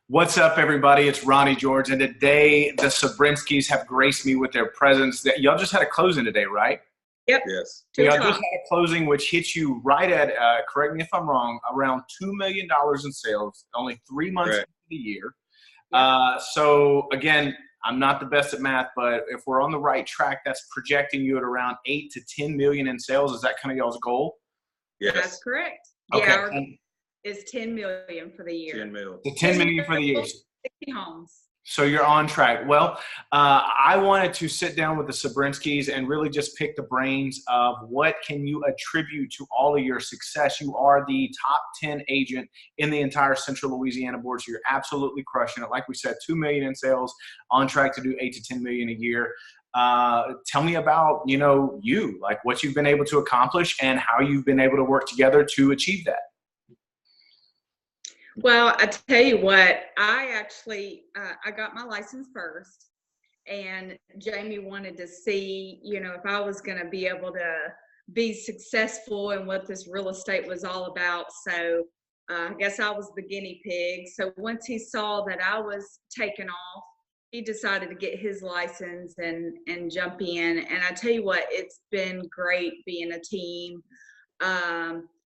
What's up, everybody? It's Ronnie George, and today the Cebrynkis have graced me with their presence. That y'all just had a closing today, right? Yep. Yes. So y'all just had a closing, which hits you right at, correct me if I'm wrong, around $2 million in sales, only 3 months into the year. So again, I'm not the best at math, but if we're on the right track, that's projecting you at around 8 to 10 million in sales. Is that kind of y'all's goal? Yes. That's correct. Okay. Yeah, our goal is 10 million for the year. 10 mil. The 10 million for the year. 60 homes. So you're on track. Well, I wanted to sit down with the Cebrynskis and really just pick the brains of what can you attribute to all of your success. You are the top 10 agent in the entire Central Louisiana board, so you're absolutely crushing it. Like we said, 2 million in sales, on track to do 8 to 10 million a year. Tell me about, you, like what you've been able to accomplish and how you've been able to work together to achieve that. Well, I tell you what, I actually, I got my license first, and Jamie wanted to see, if I was going to be able to be successful in what this real estate was all about. So I guess I was the guinea pig. So once he saw that I was taking off, he decided to get his license and jump in. And I tell you what, it's been great being a team.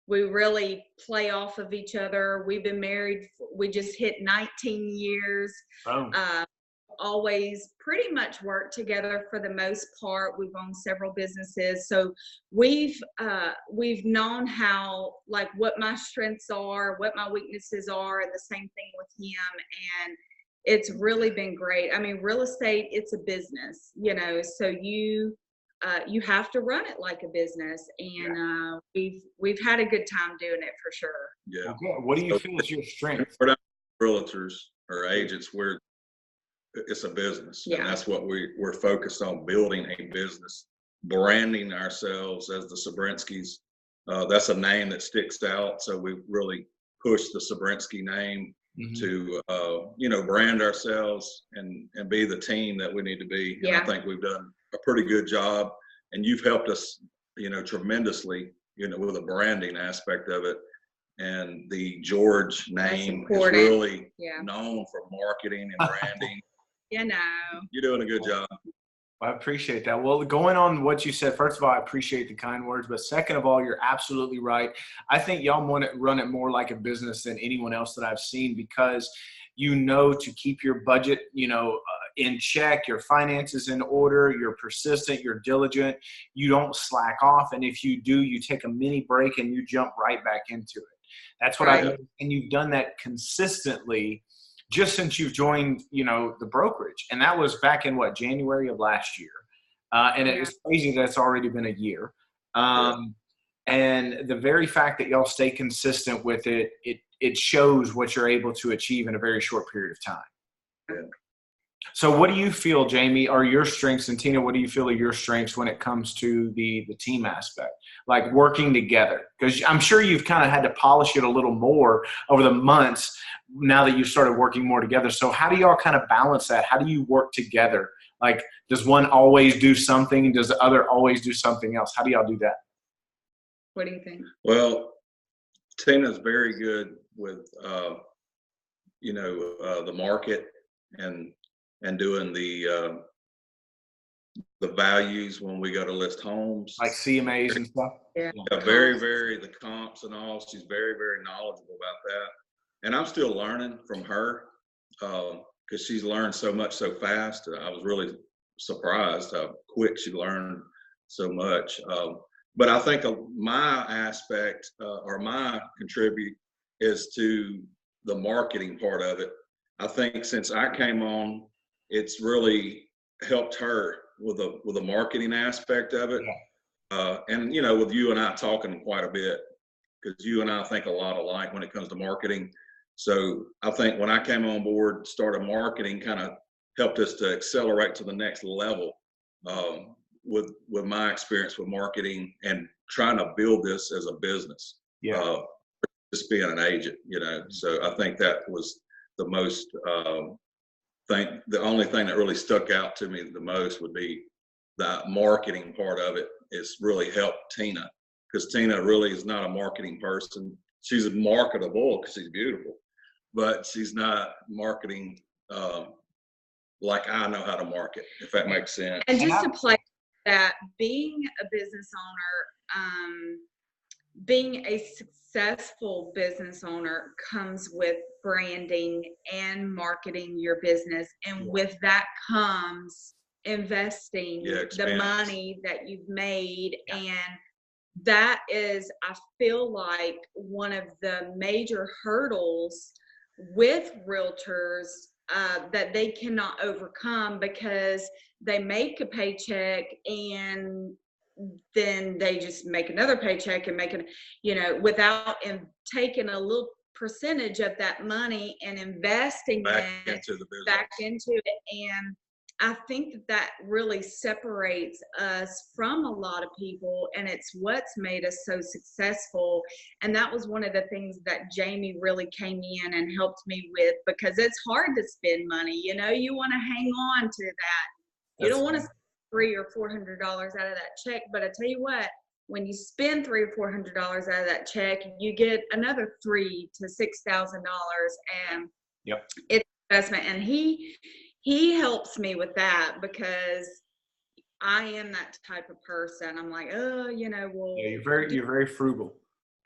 We really play off of each other. We've been married. We just hit 19 years. Oh. Always pretty much worked together for the most part. We've owned several businesses. So we've known how, like, what my strengths are, what my weaknesses are, and the same thing with him. And it's really been great. I mean, real estate, it's a business, so you have to run it like a business, and we've had a good time doing it for sure. Yeah. Okay. What do you feel is your strength? For realtors or agents, it's a business, and that's what we're focused on: building a business, branding ourselves as the Cebrinskis. That's a name that sticks out, so we really push the Cebrynski name to brand ourselves and be the team that we need to be. And I think we've done a pretty good job, and you've helped us, tremendously, with the branding aspect of it. And the George name is really known for marketing and branding. You're doing a good job. I appreciate that. Well, going on what you said, first of all, I appreciate the kind words, but second of all, you're absolutely right. I think y'all want to run it more like a business than anyone else that I've seen, because to keep your budget, in check, your finances in order, you're persistent, you're diligent, you don't slack off. And if you do, you take a mini break and you jump right back into it. That's what and you've done that consistently just since you've joined, the brokerage. And that was back in January of last year. And it's crazy that it's already been a year. And the very fact that y'all stay consistent with it, it shows what you're able to achieve in a very short period of time. Yeah. So what do you feel, Jamie, are your strengths, and Tina, what do you feel are your strengths when it comes to the team aspect, like working together? Because I'm sure you've kind of had to polish it a little more over the months now that you've started working more together. So how do y'all kind of balance that? How do you work together? Like, does one always do something, and does the other always do something else? How do y'all do that? What do you think? Well, Tina's very good with, the market and doing the values when we go to list homes, like CMAs and stuff. Yeah, very, very, the comps and all. She's very, very knowledgeable about that. And I'm still learning from her, because she's learned so much so fast. I was really surprised how quick she learned so much. But I think my aspect, or my contribute, is to the marketing part of it. I think since I came on, it's really helped her with the marketing aspect of it. And with you and I talking quite a bit, because you and I think a lot alike when it comes to marketing. So I think when I came on board, started marketing, kind of helped us to accelerate to the next level, with my experience with marketing and trying to build this as a business. Just being an agent, So I think that was the most the only thing that really stuck out to me the most would be the marketing part of it. It's really helped Tina, because Tina really is not a marketing person. She's marketable because she's beautiful, but she's not marketing like I know how to market, if that makes sense. And just to play that, being a business owner, being a successful business owner comes with branding and marketing your business. And with that comes investing the money that you've made. And that is, I feel like, one of the major hurdles with realtors that they cannot overcome, because they make a paycheck and then they just make another paycheck and make it, without taking a little percentage of that money and investing back it into the business. back into it. And I think that really separates us from a lot of people, and it's what's made us so successful. And that was one of the things that Jamie really came in and helped me with, because it's hard to spend money. You want to hang on to that. You don't want to spend $300 or $400 out of that check. But I tell you what, when you spend $300 or $400 out of that check, you get another $3,000 to $6,000, and it's investment. And he helps me with that, because I am that type of person. I'm like, well, you're very frugal.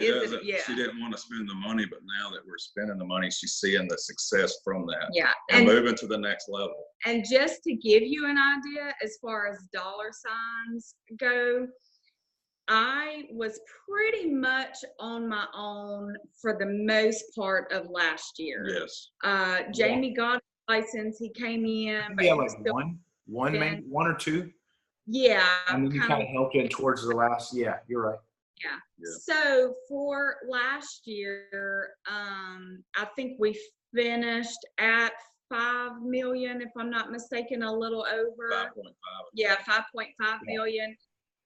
She didn't want to spend the money, but now that we're spending the money, she's seeing the success from that. Yeah. And moving to the next level. And just to give you an idea, as far as dollar signs go, I was pretty much on my own for the most part of last year. Yes. Jamie got a license. He came in. But like one or two. Yeah. And then you kind of helped in towards the last. Yeah, you're right. Yeah. So for last year, I think we finished at 5 million, if I'm not mistaken, a little over. 5.5. Yeah, 5.5 million.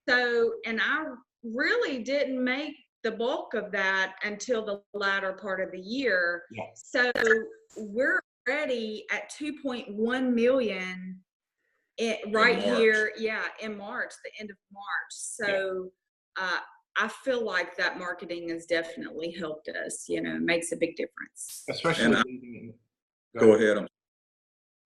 So, and I really didn't make the bulk of that until the latter part of the year. Yes. So we're already at 2.1 million right here. Yeah, in March, the end of March. So I feel like that marketing has definitely helped us. Makes a big difference. Especially. Go ahead.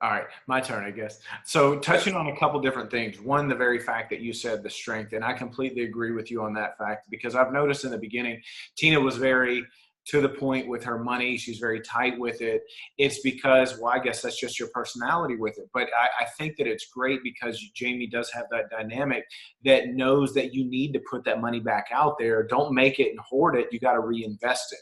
All right, my turn, I guess. So touching on a couple different things. One, the very fact that you said the strength, and I completely agree with you on that fact, because I've noticed in the beginning, Tina was very to the point with her money. She's very tight with it. It's because, well, I guess that's just your personality with it. But I think that it's great because Jamie does have that dynamic that knows that you need to put that money back out there. Don't make it and hoard it. You got to reinvest it.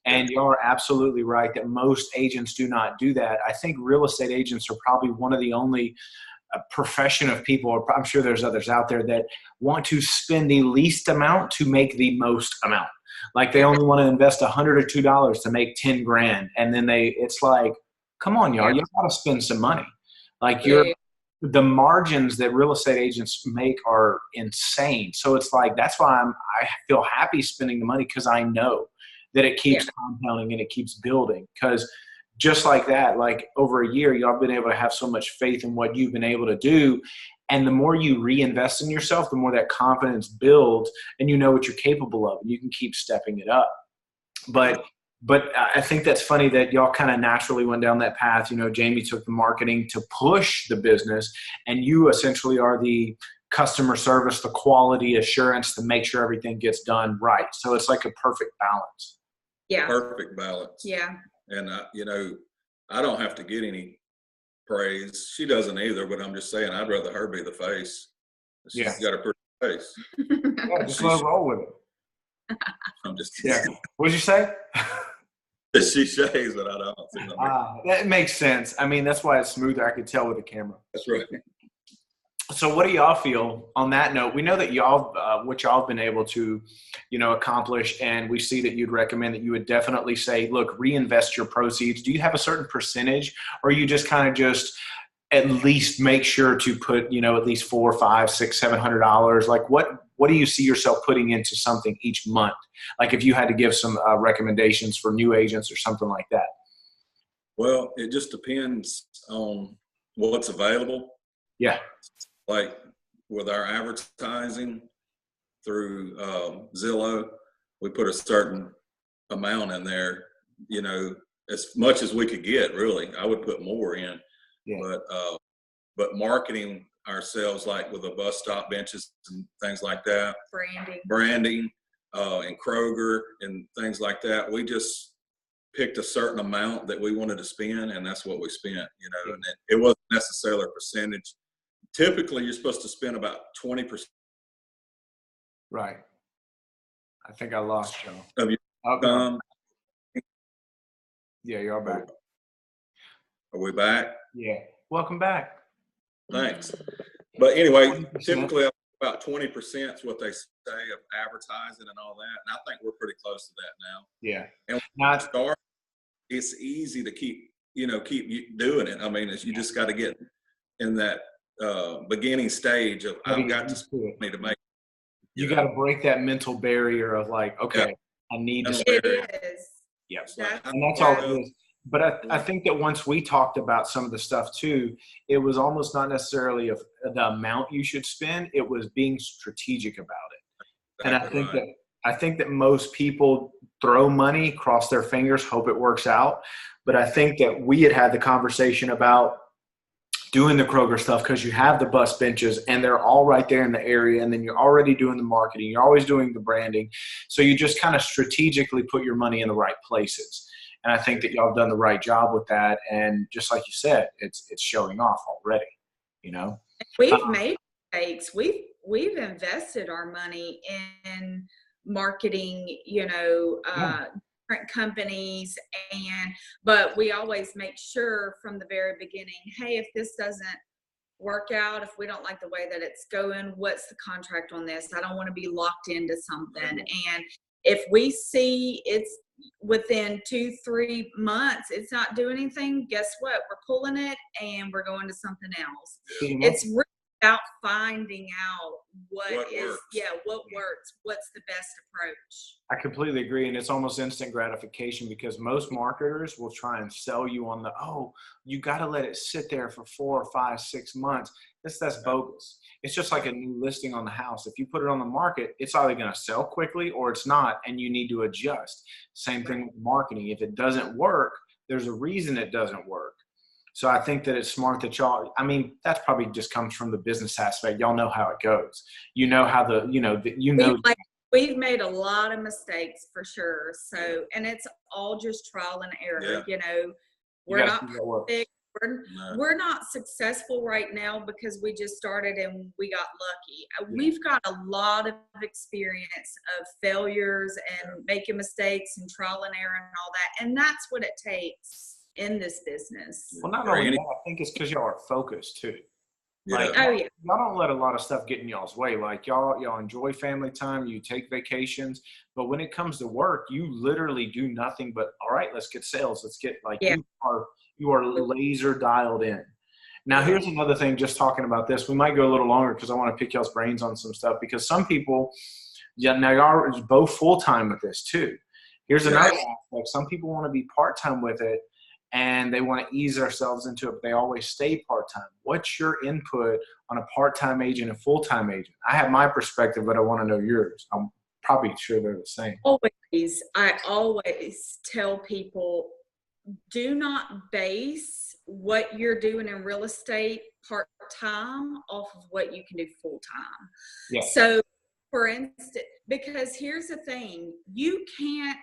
And you are absolutely right that most agents do not do that. I think real estate agents are probably one of the only profession of people, I'm sure there's others out there, that want to spend the least amount to make the most amount. Like they only want to invest $100 or $2 to make 10 grand. And then it's like, come on, y'all, you got to spend some money. Like the margins that real estate agents make are insane. So it's like, that's why I feel happy spending the money, because I know that it keeps compounding and it keeps building. Because just like that, like over a year, y'all been able to have so much faith in what you've been able to do. And the more you reinvest in yourself, the more that confidence builds, and you know what you're capable of, and you can keep stepping it up. But I think that's funny that y'all kind of naturally went down that path. Jamie took the marketing to push the business, and you essentially are the customer service, the quality assurance to make sure everything gets done right. So it's like a perfect balance. Yeah. Perfect balance. Yeah. And, I don't have to get any praise. She doesn't either, but I'm just saying I'd rather her be the face. She's got a pretty face. Just let her roll with it. I'm just kidding. Yeah. What'd you say? She shaves, but I don't. That makes sense. I mean, that's why it's smoother. I could tell with the camera. That's right. So what do y'all feel on that note? We know that what y'all have been able to, accomplish, and we see that you'd recommend that you would definitely say, look, reinvest your proceeds. Do you have a certain percentage, or you just kind of just at least make sure to put, at least $400, $500, $600, $700? Like what do you see yourself putting into something each month? Like if you had to give some recommendations for new agents or something like that. Well, it just depends on what's available. Yeah. Like with our advertising through Zillow, we put a certain amount in there, as much as we could get, really. I would put more in, Yeah. but marketing ourselves, like with the bus stop benches and things like that, branding, and Kroger and things like that. We just picked a certain amount that we wanted to spend, and that's what we spent, you know, and it wasn't necessarily a percentage. Typically, you're supposed to spend about 20%. Right. I think I lost you. Of your income. Yeah, you are back. Are we back? Yeah. Welcome back. Thanks. But anyway, 20%. typically about 20% is what they say of advertising and all that. And I think we're pretty close to that now. Yeah. And when you start, it's easy to keep doing it. I mean, you just got to get in that beginning stage of I've got to spend money to make. You got to break that mental barrier of like, okay, I need to spend. It is. Yes. That's And that's all it is. But I think that once we talked about some of the stuff too, it was almost not necessarily the amount you should spend. It was being strategic about it. And I think that most people throw money, cross their fingers, hope it works out. But I think that we had the conversation about doing the Kroger stuff because you have the bus benches and they're all right there in the area, and then you're already doing the marketing, you're always doing the branding, so you just kind of strategically put your money in the right places. And I think that y'all have done the right job with that, and just like you said, it's showing off already, you know. We've made mistakes. We've invested our money in marketing, you know, different companies, but we always make sure from the very beginning, hey, if this doesn't work out, if we don't like the way that it's going, what's the contract on this? I don't want to be locked into something. And if we see it's within 2-3 months it's not doing anything, guess what? We're pulling it and we're going to something else. It's really about finding out what works, what's the best approach. I completely agree, and it's almost instant gratification because most marketers will try and sell you on you got to let it sit there for 4 or 5, 6 months. That's bogus. It's just like a new listing on the house. If you put it on the market, it's either going to sell quickly or it's not, and you need to adjust. Same thing with marketing. If it doesn't work, there's a reason it doesn't work. So I think that it's smart that y'all, I mean, that's probably just comes from the business aspect. Y'all know how it goes. You know how we've made a lot of mistakes for sure. So, and it's all just trial and error. You know, we're not perfect. We're not successful right now because we just started and we got lucky. We've got a lot of experience of failures and making mistakes and trial and error and all that. And that's what it takes in this business. Well, not only that, I think it's because y'all are focused too. Like, y'all don't let a lot of stuff get in y'all's way. Like y'all enjoy family time, you take vacations, but when it comes to work, you literally do nothing but, all right, let's get sales. Let's get you are laser dialed in. Now, here's another thing, just talking about this, we might go a little longer because I want to pick y'all's brains on some stuff, because some people, now y'all are both full-time with this too. Here's another aspect. Some people want to be part-time with it, and they want to ease ourselves into it, but they always stay part-time. What's your input on a part-time agent and full-time agent? I have my perspective, but I want to know yours. I'm probably sure they're the same. I always tell people, do not base what you're doing in real estate part-time off of what you can do full-time. Yeah. So, for instance, because here's the thing, you can't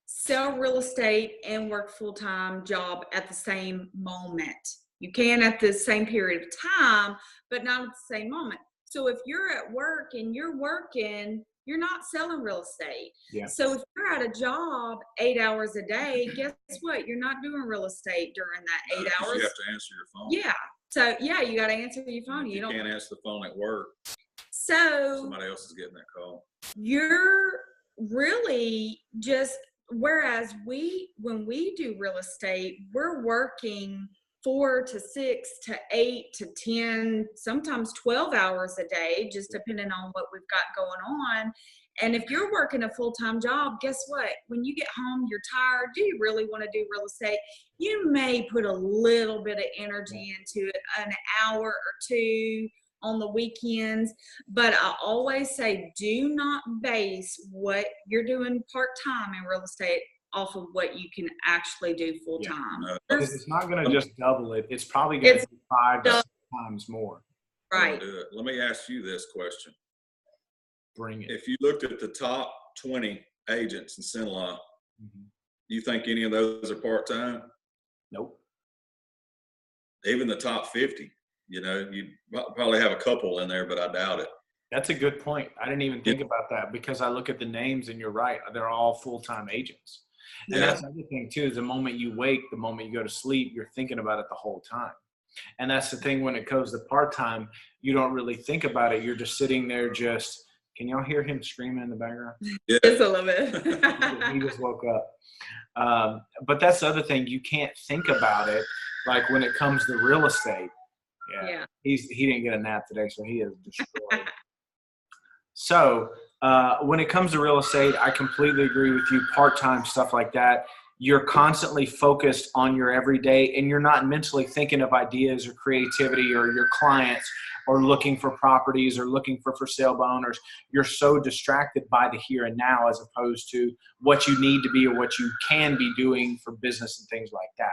sell real estate and work full-time job at the same moment. You can at the same period of time, but not at the same moment. So if you're at work and you're working, you're not selling real estate. Yeah. So if you're at a job 8 hours a day, guess what? You're not doing real estate during that 8 hours. You have to answer your phone. Yeah. So you got to answer your phone. You can't answer the phone at work. So somebody else is getting that call. You're really just, whereas when we do real estate, we're working 4 to 6 to 8 to 10, sometimes 12 hours a day, just depending on what we've got going on. And if you're working a full-time job, guess what? When you get home, you're tired. Do you really want to do real estate? You may put a little bit of energy into it, an hour or two on the weekends, but I always say, do not base what you're doing part-time in real estate off of what you can actually do full time. No. Because it's not going to just double it. It's probably going to be 5 to 6 times more. Right. Let me ask you this question. Bring it. If you looked at the top 20 agents in Cenla, do you think any of those are part-time? Nope. Even the top 50, you probably have a couple in there, but I doubt it. That's a good point. I didn't even think about that because I look at the names and you're right. They're all full-time agents. And that's the other thing too, is the moment you wake, the moment you go to sleep, you're thinking about it the whole time. And that's the thing when it comes to part-time, you don't really think about it. You're just sitting there can y'all hear him screaming in the background? Yeah. Just a little bit. He just woke up. But that's the other thing. You can't think about it like when it comes to real estate. Yeah. He didn't get a nap today, so he is destroyed. So when it comes to real estate, I completely agree with you. Part-time stuff like that, you're constantly focused on your everyday, and you're not mentally thinking of ideas or creativity or your clients or looking for properties or looking for sale by owners. You're so distracted by the here and now as opposed to what you need to be or what you can be doing for business and things like that.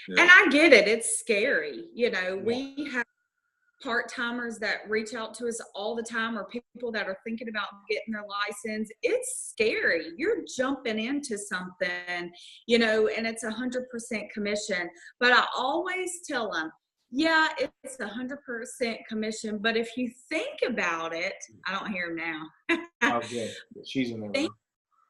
Yeah. And I get it. It's scary. We have part-timers that reach out to us all the time, or people that are thinking about getting their license. It's scary. You're jumping into something, and it's 100% commission. But I always tell them, yeah, it's 100% commission. But if you think about it, I don't hear him now. Oh, good. She's in there.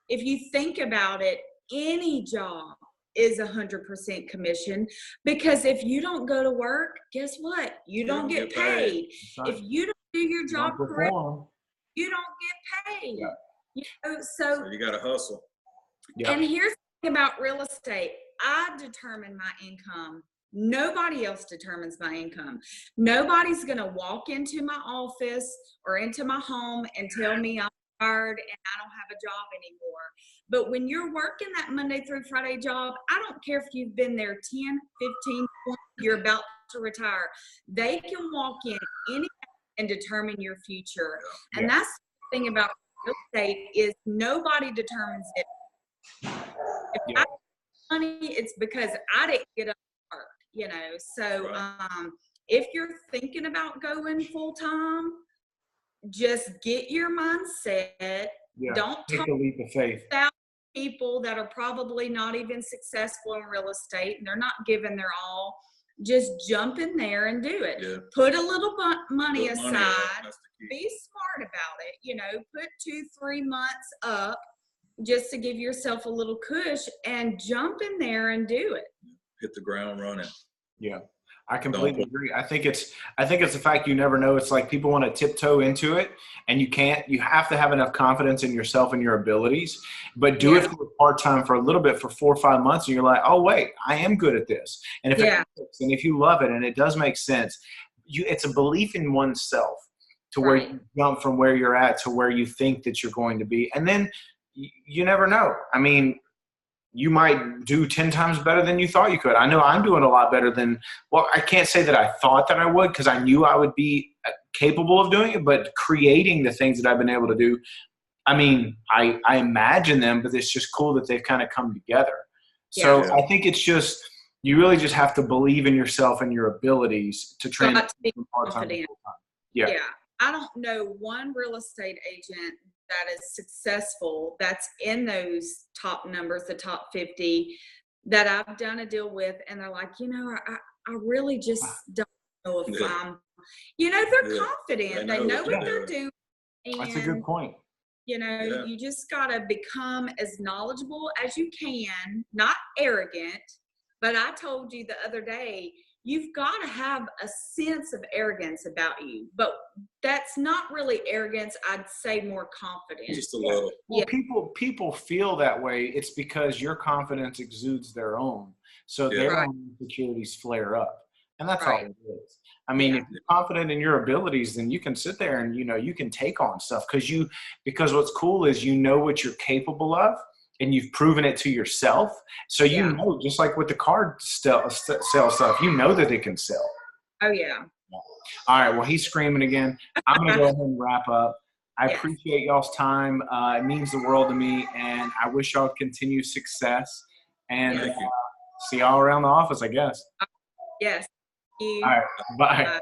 If you think about it, any job is 100% commission, because if you don't go to work, guess what? You don't get paid. If you don't do your job correctly, you don't get paid. Yeah. So you got to hustle. Yeah. And here's the thing about real estate. I determine my income. Nobody else determines my income. Nobody's going to walk into my office or into my home and tell me I'm tired and I don't have a job anymore. But when you're working that Monday through Friday job, I don't care if you've been there 10, 15, 20, you're about to retire. They can walk in any and determine your future. Yeah. And that's the thing about real estate is nobody determines it. If I have money, it's because I didn't get up to work, So if you're thinking about going full time, just get your mindset. Yeah. Don't take a leap of faith. About people that are probably not even successful in real estate and they're not giving their all. Just jump in there and do it. Yeah. Put a little money aside. Be smart about it. Put 2-3 months up just to give yourself a little push and jump in there and do it. Hit the ground running. Yeah. I completely agree. I think it's the fact you never know. It's like people want to tiptoe into it and you can't. You have to have enough confidence in yourself and your abilities, but do it for part-time for a little bit for 4 or 5 months and you're like, oh wait, I am good at this. And if you love it and it does make sense, it's a belief in oneself to where you jump from where you're at to where you think that you're going to be. And then you never know. I mean, you might do 10 times better than you thought you could. I know I'm doing a lot better than, well, I can't say that I thought that I would because I knew I would be capable of doing it, but creating the things that I've been able to do, I mean, I imagine them, but it's just cool that they've kind of come together. So I think it's just, you really just have to believe in yourself and your abilities to transition from part-time to full-time. Yeah. I don't know one real estate agent that is successful that's in those top numbers, the top 50 that I've done a deal with, and they're like, I really just don't know if I'm, they're confident, they know what they're doing. And, that's a good point. You just gotta become as knowledgeable as you can, not arrogant. But I told you the other day, you've got to have a sense of arrogance about you, but that's not really arrogance. I'd say more confidence. Just a little. Well, people feel that way. It's because your confidence exudes their own, so their own insecurities flare up, and that's all it is. I mean, if you're confident in your abilities, then you can sit there and you can take on stuff because what's cool is what you're capable of. And you've proven it to yourself. So just like with the card sale stuff, that it can sell. Oh, yeah. All right. Well, he's screaming again. I'm going to go ahead and wrap up. I Yes. appreciate y'all's time. It means the world to me, and I wish y'all continued success. And Thank you. see y'all around the office, I guess. Yes. Thank you. All right. Bye. Bye.